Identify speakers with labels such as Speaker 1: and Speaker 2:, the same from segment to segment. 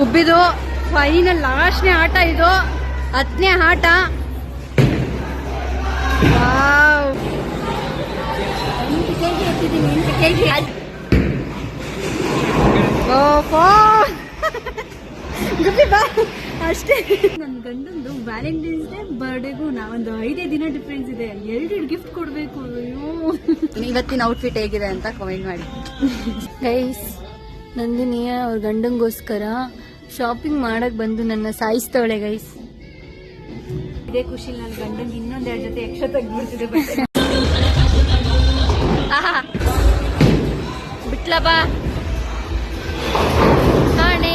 Speaker 1: ಉಬ್ಬಿದು final ಲಾಸ್ಟ್ನೇ ಆಟ ಇದು, 10ನೇ ಆಟ. ಅಷ್ಟೇ. ನನ್ನ ಗಂಡಂದು ವ್ಯಾಲೆಂಟೈನ್ಸ್ ಡೇ ಬರ್ಡೇಗೂ ನಾವೊಂದು 5 ದಿನ ಡಿಫ್ರೆನ್ಸ್ ಇದೆ. 2 ಗಿಫ್ಟ್ ಕೊಡ್ಬೇಕು. ಅಯ್ಯೋ, ಇವತ್ತಿನ ಔಟ್ಫಿಟ್ ಹೇಗಿದೆ ಅಂತ ಕಮೆಂಟ್ ಮಾಡಿ ಗೈಸ್. ನಂದಿನಿಯ ಅವ್ರ ಗಂಡಂಗೋಸ್ಕರ ಶಾಪಿಂಗ್ ಮಾಡಕ್ ಬಂದು ನನ್ನ ಸಾಯಿಸ್ತವಳೆ ಗೈಸ್. ಇದೇ ಖುಷಿ ನನ್ನ ಗಂಡಂಗೆ ಇನ್ನೊಂದೆರಡು ಜೊತೆ ಎಕ್ಸ್ಟ್ರಾ ತೆಗ್ದ್ಬಿಡ್ತಿದೆ. ಬಿಟ್ಲ ಬಾ ಕಾಣೆ.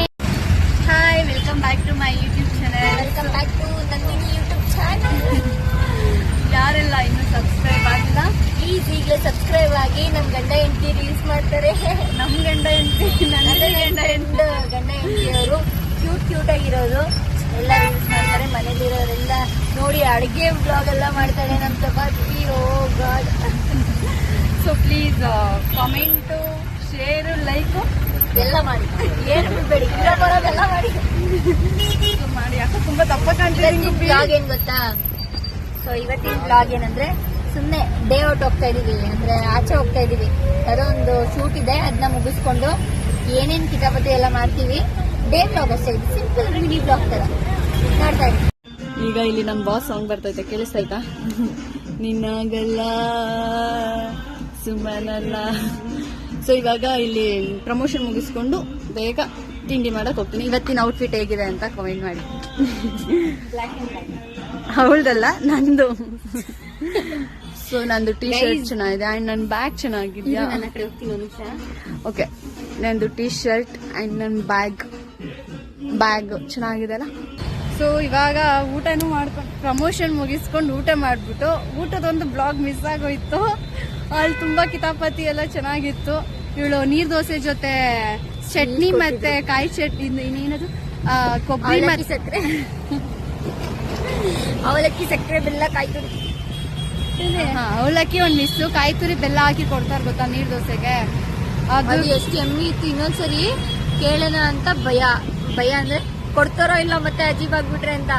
Speaker 1: Hi, welcome back to my YouTube channel.
Speaker 2: Welcome back to Nandini YouTube channel.
Speaker 1: ಯಾರೆಲ್ಲ ಇನ್ನೂ ಸಬ್ಸ್ಕ್ರೈಬ್ ಆಗಿಲ್ಲ
Speaker 2: ಪ್ಲೀಸ್ ಈಗಲೇ ಸಬ್ಸ್ಕ್ರೈಬ್ ಆಗಿ. ನಮ್ ಗಂಡ ಹೆಂಡತಿ ರೀಲ್ಸ್ ಮಾಡ್ತಾರೆ.
Speaker 1: ನಮ್ ಗಂಡ ಹೆಂಡತಿ
Speaker 2: ಗಂಡ ಹೆಂಡತಿಯವರು ಕ್ಯೂಟ್ ಆಗಿರೋದು ಎಲ್ಲ ರೀಲ್ಸ್ ಮಾಡ್ತಾರೆ. ಮನೇಲಿರೋರೆಲ್ಲ ನೋಡಿ ಅಡಿಗೆ ಬ್ಲಾಗ್ ಎಲ್ಲ ಮಾಡ್ತಾರೆ. ನಮ್ chapati, oh god.
Speaker 1: So please comment, share, like
Speaker 2: ಎಲ್ಲ ಮಾಡಿ, ಏನು ಬಿಡ್ಬೇಡಿ. ಇಲ್ಲ ಬರೋದೆಲ್ಲ ಮಾಡಿ
Speaker 1: ಮಾಡಿ. ಯಾಕೆ ತುಂಬಾ ತಪ್ಪ ಕಾಣ್ತಿದೆ.
Speaker 2: ಬ್ಲಾಗ್ ಏನ್ ಗೊತ್ತಾ? ಸೊ ಇವತ್ತಿನ ಬ್ಲಾಗ್ ಏನಂದ್ರೆ, ಸುಮ್ನೆ ಡೇ ಔಟ್ ಹೋಗ್ತಾ ಇದೀವಿ, ಅಂದ್ರೆ ಆಚೆ ಹೋಗ್ತಾ ಇದೀವಿ. ಯಾರೋ ಒಂದು ಶೂಟ್ ಇದೆ, ಅದನ್ನ ಮುಗಿಸ್ಕೊಂಡು ಏನೇನ್ ಕಿತಾಪತಿ ಎಲ್ಲ ಮಾಡ್ತೀವಿ. ಡೇ ಬ್ಲಾಗ್ ಅಷ್ಟೇ, ಸಿಂಪಲ್ ಮಿನಿ ಬ್ಲಾಗ್ ತರ ಮಾಡ್ತಾ ಇದೀವಿ.
Speaker 1: ಈಗ ಇಲ್ಲಿ ನಮ್ ಬಾಸ್ ಸಾಂಗ್ ಬರ್ತೈತೆ, ಕೇಳಿಸ್ತಾಯ್ತಾ? ನಿನ್ನಾಗಲ್ಲ ಸುಮ್ಮನಲ್ಲ. ಸೊ ಇವಾಗ ಇಲ್ಲಿ ಪ್ರಮೋಷನ್ ಮುಗಿಸ್ಕೊಂಡು ಬೇಗ ತಿಂಡಿ ಮಾಡಕ್ ಹೋಗ್ತೀನಿ. ಇವತ್ತಿನ ಔಟ್ಫಿಟ್ ಹೇಗಿದೆ ಅಂತ ಕಮೆಂಟ್ ಮಾಡಿ. ಅವಳದಲ್ಲ, ನಂದು. ಸೊ ನಂದು ಟೀ ಶರ್ಟ್ ಚೆನ್ನಾಗಿದೆ ಅಂಡ್ ನನ್ನ ಬ್ಯಾಗ್ ಚೆನ್ನಾಗಿದ್ಯಾ? ಓಕೆ, ನಂದು ಟೀ ಶರ್ಟ್ ಅಂಡ್ ನನ್ನ ಬ್ಯಾಗ್ ಚೆನ್ನಾಗಿದೆ ಅಲ್ಲ. ಸೊ ಇವಾಗ ಊಟನೂ ಮಾಡ್ಕೊಂಡು ಪ್ರಮೋಷನ್ ಮುಗಿಸ್ಕೊಂಡು ಊಟ ಮಾಡ್ಬಿಟ್ಟು, ಊಟದೊಂದು ಬ್ಲಾಗ್ ಮಿಸ್ ಆಗೋಯ್ತು. ಅಲ್ಲಿ ತುಂಬಾ ಕಿತಾಪತಿ ಎಲ್ಲ ಚೆನ್ನಾಗಿತ್ತು. ಇವಳು ನೀರ್ ದೋಸೆ ಜೊತೆ ಚಟ್ನಿ ಮತ್ತೆ ಕಾಯಿ ಚಟ್ನಿ, ಇನ್ನೇನದು ಕೊಬ್ಬರಿ ಮತ್ತೆ
Speaker 2: ಸಕ್ಕರೆ, ಅವಲಕ್ಕಿ, ಸಕ್ಕರೆ, ಬೆಲ್ಲ, ಕಾಯಿ ತುರಿ.
Speaker 1: ಅವಲಕ್ಕಿ ಒಂದ್ ಮಿಸ್ಸು, ಕಾಯಿ ತುರಿ ಬೆಲ್ಲ ಹಾಕಿ ಕೊಡ್ತಾರ ಗೊತ್ತಾ ನೀರ್ ದೋಸೆಗೆ.
Speaker 2: ಅದು ಎಷ್ಟು ಎಮ್ಮಿ ಇತ್ತು. ಇನ್ನೊಂದ್ಸರಿ ಕೇಳೋಣ ಅಂತ ಭಯ ಅಂದ್ರೆ ಕೊಡ್ತಾರೋ ಇಲ್ಲ ಮತ್ತೆ ಅಜೀಬ್ ಆಗ್ಬಿಟ್ರೆ ಅಂತ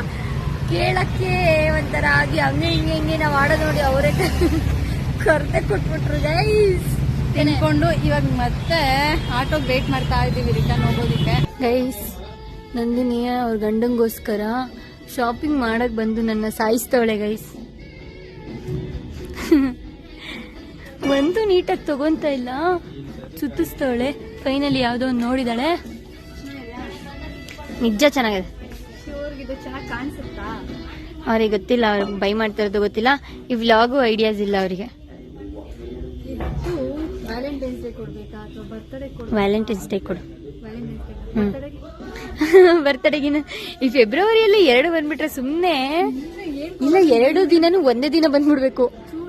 Speaker 2: ಕೇಳಕ್ಕೆ ಒಂಥರ ಆಗಿ ಹಂಗೆ ಹಿಂಗೆ ನಾವ್ ಆಡೋ ನೋಡಿ ಅವರೇ ಕೊರತೆ ಕೊಟ್ಬಿಟ್ರು ಗೈಸ್.
Speaker 1: ತಿನ್ಕೊಂಡು ಇವಾಗ ಮತ್ತೆ ಆಟೋಗೆ ವೇಟ್ ಮಾಡ್ತಾ ಇದೀವಿ ರಿಟರ್ನ್ ಹೋಗೋದಿಕ್ಕೆ
Speaker 2: ಗೈಸ್. ನಂದಿನಿಯ ಅವ್ರ ಗಂಡಂಗೋಸ್ಕರ ಶಾಪಿಂಗ್ ಮಾಡಕ್ ಬಂದು ನನ್ನ ಸಾಯಿಸ್ತವಳೆ ಗೈಸ್. ಒಂದು ನೀಟಾಗಿ ತಗೊಂತ ಇಲ್ಲ, ಸುತ್ತಿಸ್ತವಳೆ. ಫೈನಲಿ ಯಾವ್ದೋ ಒಂದು ನೋಡಿದಾಳೆ, ನಿಜ ಚೆನ್ನಾಗಿದೆ.
Speaker 1: ಚೆನ್ನಾಗಿ ಕಾಣಿಸುತ್ತಾ?
Speaker 2: ಅವ್ರಿಗೆ ಗೊತ್ತಿಲ್ಲ, ಅವ್ರಿಗೆ ಬೈ ಮಾಡ್ತಿರೋದು ಗೊತ್ತಿಲ್ಲ. ಈ ವ್ಲಾಗು ಐಡಿಯಾಸ್ ಇಲ್ಲ ಅವರಿಗೆ.
Speaker 1: ವ್ಯಾಲೆಂಟೈನ್ಸ್ ಡೇ ಕೊಡ್ಬೇಕಾ ಅಥವಾ ಬರ್ತ್ಡೇ ಕೊಡು?
Speaker 2: ವ್ಯಾಲೆಂಟೈನ್ಸ್ ಡೇ ಕೊಡು.
Speaker 1: ವ್ಯಾಲೆಂಟೈನ್ಸ್
Speaker 2: ಬರ್ತಡೆಗಿನ ಈ ಫೆಬ್ರವರಿಯಲ್ಲಿ 2 ಬಂದ್ಬಿಟ್ರೆ ಸುಮ್ನೆ ಇಲ್ಲ. 2 ದಿನನೂ ಒಂದೇ ದಿನ ಬಂದ್ಬಿಡ್ಬೇಕು.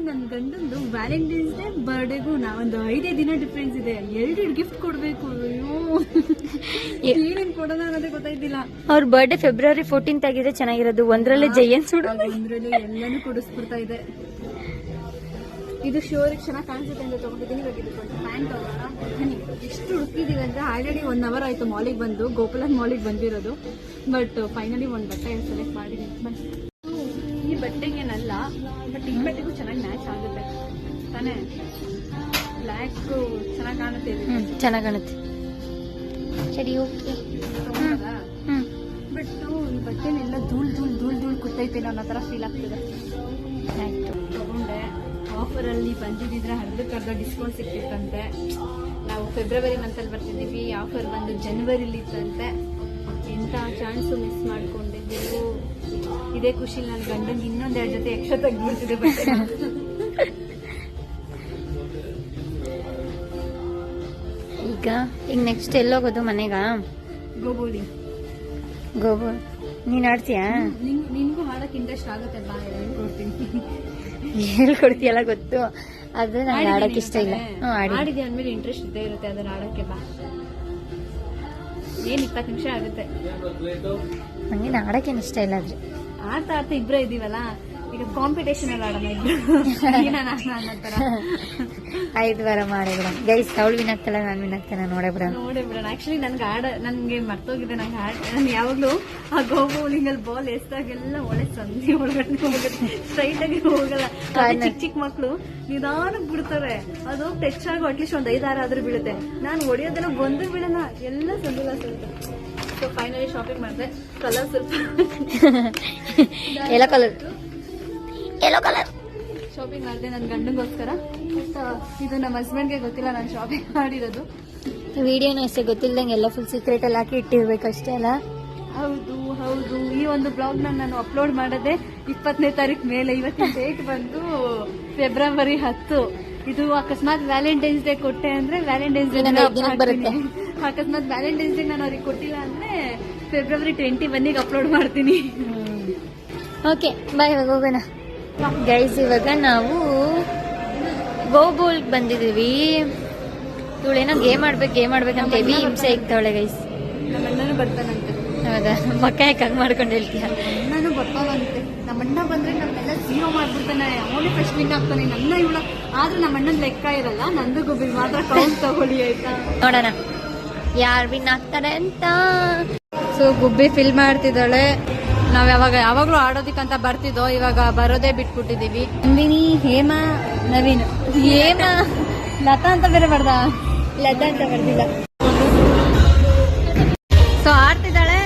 Speaker 1: ನನ್ನ ಗಂಡಂದು ವ್ಯಾಲೆಂಟೈನ್ಸ್ ಡೇ ಬರ್ಡೇಗೂ ನಾವೊಂದು 5 ದಿನ ಡಿಫ್ರೆನ್ಸ್ ಇದೆ. 2 ಗಿಫ್ಟ್ ಕೊಡ್ಬೇಕು. ಅಯ್ಯೋ, ಏನೇನ್ ಕೊಡೋಣ ಅನ್ನೋದೇ ಗೊತ್ತಾಯ್ತಿಲ್ಲ.
Speaker 2: ಅವ್ರ ಬರ್ಡೇ ಫೆಬ್ರವರಿ 14th ಆಗಿದೆ, ಚೆನ್ನಾಗಿರೋದು. ಒಂದ್ರಲ್ಲೇ ಜಯಂತ್
Speaker 1: ಒಂದ್ರಲ್ಲೇ ಎಲ್ಲಾನು ಕೊಡಿಸ್ಬಿಡ್ತಾ ಇದೆ. ಇದು ಶೋರಿಗೆ ಚೆನ್ನಾಗಿ ಕಾಣಿಸುತ್ತೆ ಅಂತ ತಗೊಂಡಿದ್ದೀನಿ. ಇವಾಗ ಇದಕ್ಕೊಂದು ಪ್ಯಾಂಟ್ ತಗೋಣ. ಎಷ್ಟು ಹುಡುಕಿದೀವಿ ಅಂದ್ರೆ ಆಲ್ರೆಡಿ 1 hour ಆಯ್ತು ಮಾಲಿಗೆ ಬಂದು, ಗೋಪಾಲನ್ ಮಾಲಿಗೆ ಬಂದಿರೋದು. ಬಟ್ ಫೈನಲಿ ಒಂದು ಬಟ್ಟೆ ಸೆಲೆಕ್ಟ್ ಮಾಡಿದ್ದೀನಿ. ಈ ಬಟ್ಟೆಗೇನಲ್ಲ, ಬಟ್ ಈ ಬಟ್ಟೆಗೂ ಚೆನ್ನಾಗಿ ಮ್ಯಾಚ್ ಆಗುತ್ತೆ ತಾನೇ. ಬ್ಲ್ಯಾಕ್ ಚೆನ್ನಾಗಿ ಕಾಣುತ್ತೆ.
Speaker 2: ಚೆನ್ನಾಗಿ ಕಾಣುತ್ತೆ. ಸರಿ, ಓಕೆ.
Speaker 1: ಬಟ್ ಈ ಬಟ್ಟೆನೆಲ್ಲ ಧೂಳ್ ಕೂತೈತೆ ಅನ್ನೋ ತರ ಫೀಲ್ ಆಗ್ತದೆ. ತಗೊಂಡೆ. ಆಫರಲ್ಲಿ ಬಂದಿದ್ರೆ ಅರ್ಧಕ್ಕರ್ಧ ಡಿಸ್ಕೌಂಟ್ ಸಿಕ್ತಿತ್ತಂತೆ. ನಾವು ಫೆಬ್ರವರಿ ಮಂತಲ್ಲಿ ಬರ್ತಿದ್ದೀವಿ, ಆಫರ್ ಬಂದು ಜನವರಿಲಿ ಇತ್ತಂತೆ. ಎಂತ ಚಾನ್ಸು ಮಿಸ್ ಮಾಡ್ಕೊಂಡಿದ್ದೀವಿ. ಇದೇ ಖುಷಿ ನನ್ನ ಗಂಡಂಗೆ ಇನ್ನೊಂದೆರಡು ಜೊತೆ ಎಕ್ಸ್ಟ್ರಾ ತೆಗ್ದ್ಬಿಡ್ತಿದೆ ಬಟ್ಟೆ.
Speaker 2: ಈಗ ನೆಕ್ಸ್ಟ್ ಎಲ್ಲೋಗೋದು? ಮನೆಗ
Speaker 1: ಗೋಬೋಲಿ.
Speaker 2: ನೀನ್ ಆಡ್ತೀಯಾ?
Speaker 1: ನಿನ್ಗೂ ಹಾಡಕ್ ಇಂಟ್ರೆಸ್ಟ್ ಆಗುತ್ತೆ ಬಾ, ಹೇಳ್ಕೊಡ್ತೀನಿ.
Speaker 2: ಹೇಳ್ಕೊಡ್ತೀಯಲ್ಲ ಗೊತ್ತು, ಆದ್ರೆ ನಂಗೆ ಆಡಕ್ ಇಷ್ಟ ಇಲ್ಲ.
Speaker 1: ಆಡಿದೆ ಅಂದ್ಮೇಲೆ ಇಂಟ್ರೆಸ್ಟ್ ಇದ್ದೇ ಇರುತ್ತೆ ಅದನ್ನ ಆಡಕ್ಕೆ ಬಾ. ಏನ್ 20 ನಿಮಿಷ ಆಗುತ್ತೆ.
Speaker 2: ನಂಗೆ ಆಡಕ್ಕೇನು ಇಷ್ಟ ಇಲ್ಲ. ಆದ್ರೆ
Speaker 1: ಆಡ್ತಾ ಇಬ್ರೇ ಇದೀವಲ್ಲ, ಈಗ ಕಾಂಪಿಟೇಷನ್ ಎಲ್ಲ ಆಡೋಣ ಅನ್ನೋ ತರ
Speaker 2: 5 ವಾರ ಮಾಡಿ ಬಿಡ ಗೈಸ್. ಅವಳು ವಿನ್ ಆಗ್ತಾಳೆ, ನಾನು ವಿನ್ ಆಗ್ತಾನೆ, ನೋಡೇ ಬಿಡ.
Speaker 1: ಆಕ್ಚುಲಿ ನನ್ಗೆ ಮರ್ತೋಗಿದೆ. ನಾನು ಯಾವಾಗ್ಲೂ ಆ ಗೋ ಬೌಲಿಂಗ್ ಅಲ್ಲಿ ಬಾಲ್ ಎಸ್ದಾಗೆಲ್ಲ ಒಳ್ಳೆ ಸಂಧಿ ಒಳಗಡೆ ಹೋಗುತ್ತೆ, ಸ್ಟ್ರೈಟ್ ಆಗಿ ಹೋಗಲ್ಲ. ಚಿಕ್ಕ ಮಕ್ಳು ನಿಧಾನಕ್ಕೆ ಬಿಡ್ತಾರೆ, ಅದು ಟಚ್ ಆಗೋ ಅಟ್ಲೀಸ್ಟ್ ಒಂದ್ 5-6 ಆದ್ರೂ ಬೀಳುತ್ತೆ. ನಾನು ಹೊಡಿಯೋದೆಲ್ಲ ಬಂದು ಬಿಡೋಣ, ಎಲ್ಲ ಸಂದಿಲ್ಲ ಸ್ವಲ್ಪ. ಸೊ ಫೈನಲಿ ಶಾಪಿಂಗ್ ಮಾಡಿದೆ. ಕಲರ್ ಸ್ವಲ್ಪ
Speaker 2: ಎಲ್ಲೋ ಕಲರ್
Speaker 1: ಶಾಪಿಂಗ್ ಮಾಡಿದೆ ನನ್ನ ಗಂಡಂಗೋಸ್ಕರ. ಇದು ನಮ್ಮ ಹಸ್ಬೆಂಡ್ಗೆ ಗೊತ್ತಿಲ್ಲ ನಾನು ಶಾಪಿಂಗ್ ಮಾಡಿರೋದು.
Speaker 2: ವಿಡಿಯೋನ ಅಷ್ಟೇ ಗೊತ್ತಿಲ್ದಂಗೆ ಎಲ್ಲ ಫುಲ್ ಸೀಕ್ರೆಟ್ ಅಲ್ಲಿ ಹಾಕಿ ಇಟ್ಟಿರ್ಬೇಕಷ್ಟೇ ಅಲ್ಲ.
Speaker 1: ಹೌದು. ಈ ಒಂದು ಬ್ಲಾಗ್ ನಾನು ಅಪ್ಲೋಡ್ ಮಾಡೋದೇ 20ನೇ ತಾರೀಕು ಮೇಲೆ. ಇವತ್ತಿನ ಡೇಟ್ ಬಂದು ಫೆಬ್ರವರಿ 10. ಇದು ಅಕಸ್ಮಾತ್ ವ್ಯಾಲೆಂಟೈನ್ಸ್ ಡೇ ಕೊಟ್ಟೆ ಅಂದ್ರೆ ವ್ಯಾಲೆಂಟೈನ್ಸ್ ಡೇ
Speaker 2: ಬರುತ್ತೆ.
Speaker 1: ಅಕಸ್ಮಾತ್ ವ್ಯಾಲೆಂಟೈನ್ಸ್ ಡೇ ನಾನು ಅವ್ರಿಗೆ ಕೊಟ್ಟಿಲ್ಲ ಅಂದ್ರೆ ಫೆಬ್ರವರಿ 21ಗೆ ಅಪ್ಲೋಡ್ ಮಾಡ್ತೀನಿ.
Speaker 2: ಓಕೆ ಬಾಯ್, ಇವಾಗ ಹೋಗೋಣ ಗೈಸ್. ಇವಾಗ ನಾವು ಗೋಬೋಲ್ ಬಂದಿದೀವಿ. ಇವಳೇನೋ ಗೇಮ್ ಆಡ್ಬೇಕಂತ ಹೆವಿ ಹಿಂಸೆ ಇಕ್ತಾವಳೆ ಗೈಸ್.
Speaker 1: ನಮ್ಮ ಅಣ್ಣನೂ ಬರ್ತಾನಂತೆ.
Speaker 2: ಹೌದಾ? ಮಕ್ಕ ಯಾಕೆ ಹಂಗ್ ಮಾಡ್ಕೊಂಡು ಹೇಳ್ತೀಯ?
Speaker 1: ಅಣ್ಣನೂ ಬರ್ತಾವಂತೆ. ನಮ್ಮ ಅಣ್ಣ ಬಂದ್ರೆ ನಮ್ಮೆಲ್ಲ ಜೀರೋ ಮಾಡ್ಬಿಡ್ತಾನೆ. ಅವನೇ ಫಸ್ಟ್ ವಿನ್ ಆಗ್ತಾನೆ. ನನ್ನ ಇವಳ ಆದ್ರೂ ನಮ್ಮ ಅಣ್ಣನ ಲೆಕ್ಕ ಇರಲ್ಲ. ನಂದು ಗುಬ್ಬಿ ಮಾತ್ರ ಕೌಂಟ್ ತಗೊಳ್ಳಿ ಆಯ್ತಾ?
Speaker 2: ನೋಡೋಣ ಯಾರು ವಿನ್ ಆಗ್ತಾರೆ ಅಂತ.
Speaker 1: ಸೊ ಗುಬ್ಬಿ ಫಿಲ್ ಮಾಡ್ತಿದ್ದಾಳೆ. ನಾವ್ ಯಾವಾಗ್ಲೂ ಆಡೋದಿಕ್ಕಂತ ಬರ್ತಿದ್ದೋ, ಇವಾಗ ಬರೋದೇ ಬಿಟ್ಬಿಟ್ಟಿದೀವಿ. ನಂದಿನಿ, ಹೇಮಾ, ನವೀನ್. ಹೇಮಾ, ಲತಾ ಅಂತ ಬೇರೆ ಬರ್ದ.
Speaker 2: ಲತಾ ಅಂತ ಬರ್ದಿಲ್ಲ.
Speaker 1: ಸೊ ಆಡ್ತಿದ್ದಾಳೆ.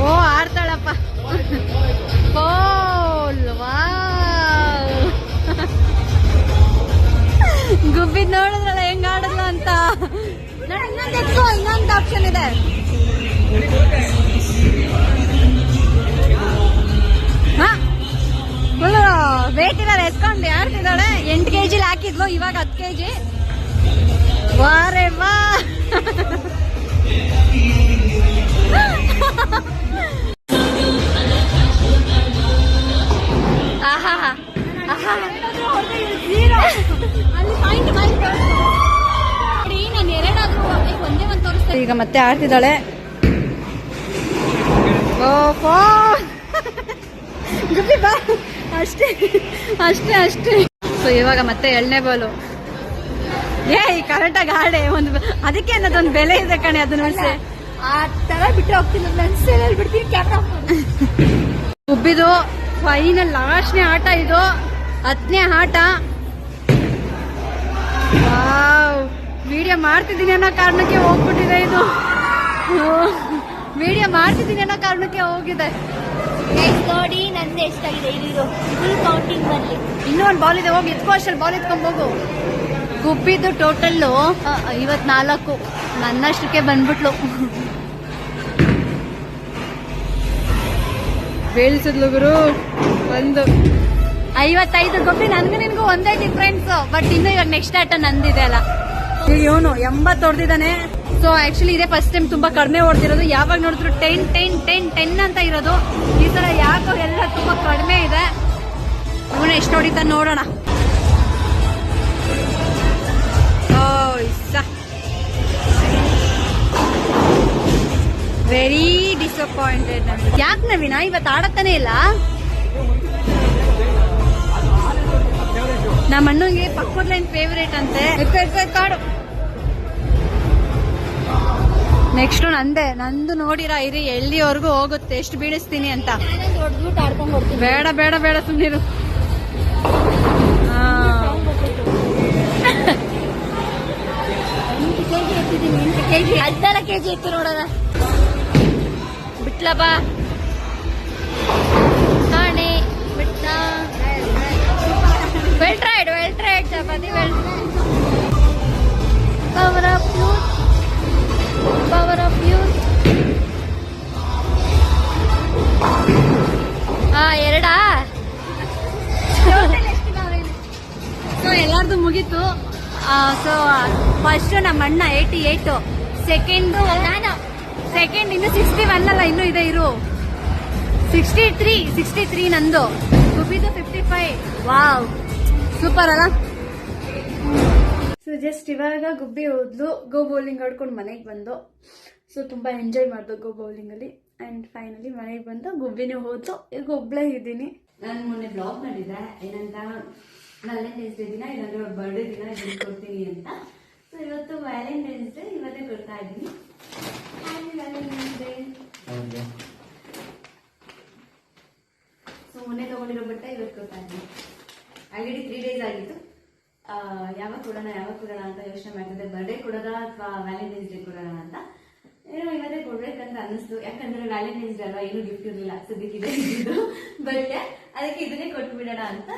Speaker 1: ಓ ಆಡ್ತಾಳಪ್ಪ. ಗುಬ್ಬಿ ನೋಡಿದ್ರಲ್ಲ ಹೆಂಗ್ ಆಡಲ್ಲ ಅಂತ. ಇನ್ನೊಂದು ಆಪ್ಷನ್ ಇದೆ. ಫುಲ್ ವೇಟ್ ಇದ್ದಾರೆ, ಎತ್ಕೊಂಡು ಆಡ್ತಿದ್ದಾಳೆ. 8 kg ಹಾಕಿದ್ಲು, ಇವಾಗ 10 kg. ವಾರೆ ವಾ. ನಾನು 2 ಆದ್ರೂ ಒಂದೇ ಒಂದು ತೋರಿಸ್ತೇನೆ. ಈಗ ಮತ್ತೆ ಆಡ್ತಿದ್ದಾಳೆ. ಅಷ್ಟೇ ಅಷ್ಟೇ ಅಷ್ಟೇ. ಸೊ ಇವಾಗ ಮತ್ತೆ 2ನೇ ಬಾಲು. ಕರೆಕ್ಟಾಗಿ ಆಡೆ. ಅದಕ್ಕೆ ಅನ್ನೋದೊಂದು ಬೆಲೆ ಇದೆ ಕಣೆ. ಅದನ್ನ
Speaker 2: ಆ ತರ ಬಿಟ್ಟು ಹೋಗ್ತೀನಿ, ನನ್ನ ಬಿಡ್ತೀನಿ ಕ್ಯಾಮ್ರಾ.
Speaker 1: ಗುಬ್ಬಿದು ಫೈನಲ್ ಲಾಸ್ಟ್ನೇ ಆಟ ಇದು, 10ನೇ ಆಟ. ವಿಡಿಯೋ ಮಾಡ್ತಿದ್ದೀನಿ ಅನ್ನೋ ಕಾರಣಕ್ಕೆ ಹೋಗ್ಬಿಟ್ಟಿದೆ ಇದು. ವಿಡಿಯೋ ಮಾಡ್ತಿದ್ದೀನಿ ಅನ್ನೋ ಕಾರಣಕ್ಕೆ ಹೋಗಿದೆ.
Speaker 2: ನೋಡಿ ನಂದು ಎಷ್ಟಾಗಿದೆ ಇದು ಕೌಂಟಿಂಗ್ ಬರಲಿ.
Speaker 1: ಇನ್ನೂ ಒಂದು ಬಾಲ್ ಇದೆ, ಹೋಗಿ ಎತ್ಕೋ. ಅಷ್ಟಲ್ಲಿ ಬಾಲ್ ಎತ್ಕೊಂಡ್ ಹೋಗು. ಗುಬ್ಬಿದ್ದು ಟೋಟಲ್ಲು 54. ನನ್ನಷ್ಟಕ್ಕೆ ಬಂದ್ಬಿಟ್ಲು. ಬೀಳ್ಸಿದ್ಲು ಗುರು. 55 ಗುಬ್ಬಿ. ನನ್ಗೂ ನಿನ್ಗೂ ಒಂದೇ ಡಿಫ್ರೆನ್ಸ್. ಬಟ್ ಇನ್ನು ಇವಾಗ ನೆಕ್ಸ್ಟ್ ಆಟ ನಂದಿದೆ ಅಲ್ಲ. ಇವನು 80 ಹೊಡೆದಿದ್ದಾನೆ. ಸೊ ಆಕ್ಚುಲಿ ಇದೇ ಫಸ್ಟ್ ಟೈಮ್ ತುಂಬಾ ಕಡಿಮೆ ಹೊಡೆದಿರೋದು. ಯಾವಾಗ ನೋಡಿದ್ರು 10 10 10 10 ಅಂತ ಇರೋದು. ಈ ತರ ಯಾಕೋ ಎಲ್ಲ ತುಂಬಾ ಕಡಿಮೆ ಇದೆ. ಇವನು ಎಷ್ಟು ಹೊಡಿತಾನೆ ನೋಡೋಣ. Very disappointed. ಯಾಕೆ ನವೀನ ಇವತ್ತು ಆಡತ್ತಾನೆ ಇಲ್ಲ? ನಮ್ಮ ಅಣ್ಣಂಗೆ ಪಕ್ಕದ ಲೈನ್ ಫೇವರೇಟ್ ಅಂತೆ. ಕಾಡು. ನೆಕ್ಸ್ಟ್ ನಂದು ನೋಡಿರ ಇರಿ ಎಲ್ಲಿವರೆಗೂ ಹೋಗುತ್ತೆ, ಎಷ್ಟು ಬೀಳಿಸ್ತೀನಿ ಅಂತ. ಬೇಡ ಬೇಡ ಬೇಡ ಸುಮ್ಮನಿರು.
Speaker 2: kg ಇತ್ತು ನೋಡೋಣ. ಬಿಟ್ಲ ಬಾ ಹಾಣೆ ಬಿಟ್ಲ. Well tried chapati. Power of youth. ಎರಡಾ?
Speaker 1: ಸೊ ಎಲ್ಲಾರ್ದು ಮುಗೀತು. ಸೊ ಫಸ್ಟ್ ನಮ್ಮ ಅಣ್ಣ 88, ಸೆಕೆಂಡ್ ಇನ್ನು 61 ಅಲ್ಲ, ಇನ್ನೂ ಇದೆ ಇರು. 63 ನಂದು. ಗುಬ್ಬಿದು 55. ವಾವ್, ಸೂಪರ್ ಅಲ್ಲ? ಸೊ ಜಸ್ಟ್ ಇವಾಗ ಗುಬ್ಬಿ ಹೋದ್ಲು. ಗೋ ಬೌಲಿಂಗ್ ಆಡ್ಕೊಂಡು ಮನೆಗೆ ಬಂದು. ಸೊ ತುಂಬಾ ಎಂಜಾಯ್ ಮಾಡ್ದು ಗೋ ಬೌಲಿಂಗ್ ಅಲ್ಲಿ. ಆ್ಯಂಡ್ ಫೈನಲಿ ಮನೆಗೆ ಬಂದು ಗುಬ್ಬಿನೂ ಹೋದ್ರು, ಈಗ ಒಬ್ಬಳೇ ಇದ್ದೀನಿ. ನಾನು ಮೊನ್ನೆ ಬ್ಲಾಗ್ ಮಾಡಿದ್ದೆ ಏನಂತ ವ್ಯಾಲೆಂಟೈನ್ಸ್ ಡೇ ದಿನ ಇಲ್ಲಾಂದ್ರೆ ಅವ್ರ ಬರ್ಡೇ ದಿನ ಇದನ್ನು ಕೊಡ್ತೀನಿ ಅಂತ. ಸೊ ಇವತ್ತು ವ್ಯಾಲೆಂಟೈನ್ಸ್ ಡೇ, ಇವತ್ತೇ ಕೊಡ್ತಾ ಇದ್ದೀನಿ. Happy Valentine's day. ಸೊ ಮೊನ್ನೆ ತೊಗೊಂಡಿರೋ ಬಟ್ಟೆ ಇವತ್ತು ಕೊಡ್ತಾ ಇದ್ದೀನಿ. ಆಲ್ರೆಡಿ 3 days ಆಗಿತ್ತು. ಯಾವಾಗ ಕೊಡೋಣ ಅಂತ ಯೋಚನೆ ಮಾಡ್ತಿದ್ದೆ, ಬರ್ಡೇ ಕೊಡೋದಾ ಅಥವಾ ವ್ಯಾಲೆಂಟೈನ್ಸ್ ಡೇ ಕೊಡೋಣ ಅಂತ. ಏನೋ ಇವತ್ತೇ ಕೊಡ್ಬೇಕಂತ ಅನ್ನಿಸ್ತು, ಯಾಕಂದ್ರೆ ವ್ಯಾಲೆಂಟೈನ್ಸ್ ಡೇ ಅಲ್ವಾ, ಏನೂ ಗಿಫ್ಟ್ ಇರಲಿಲ್ಲ ಸದ್ಯಕ್ಕಿದೆ ಇದ್ದು ಬಟ್ ಅದಕ್ಕೆ ಇದನ್ನೇ ಕೊಟ್ಬಿಡೋಣ ಅಂತ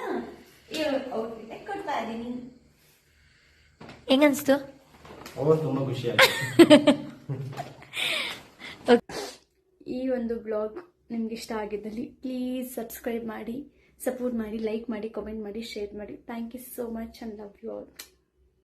Speaker 1: ಈ ಔಟ್ಫಿಟ್ ಕೊಡ್ತಾ ಇದ್ದೀನಿ.
Speaker 2: ಹೆಂಗನ್ಸ್ತು?
Speaker 3: ತುಂಬಾ ಖುಷಿ ಆಯ್ತು.
Speaker 1: ಈ ಒಂದು ಬ್ಲಾಗ್ ನಿಮ್ಗೆ ಇಷ್ಟ ಆಗಿದ್ದಲ್ಲಿ ಪ್ಲೀಸ್ ಸಬ್ಸ್ಕ್ರೈಬ್ ಮಾಡಿ, ಸಪೋರ್ಟ್ ಮಾಡಿ, ಲೈಕ್ ಮಾಡಿ, ಕಾಮೆಂಟ್ ಮಾಡಿ, ಶೇರ್ ಮಾಡಿ. Thank you so much and love you all.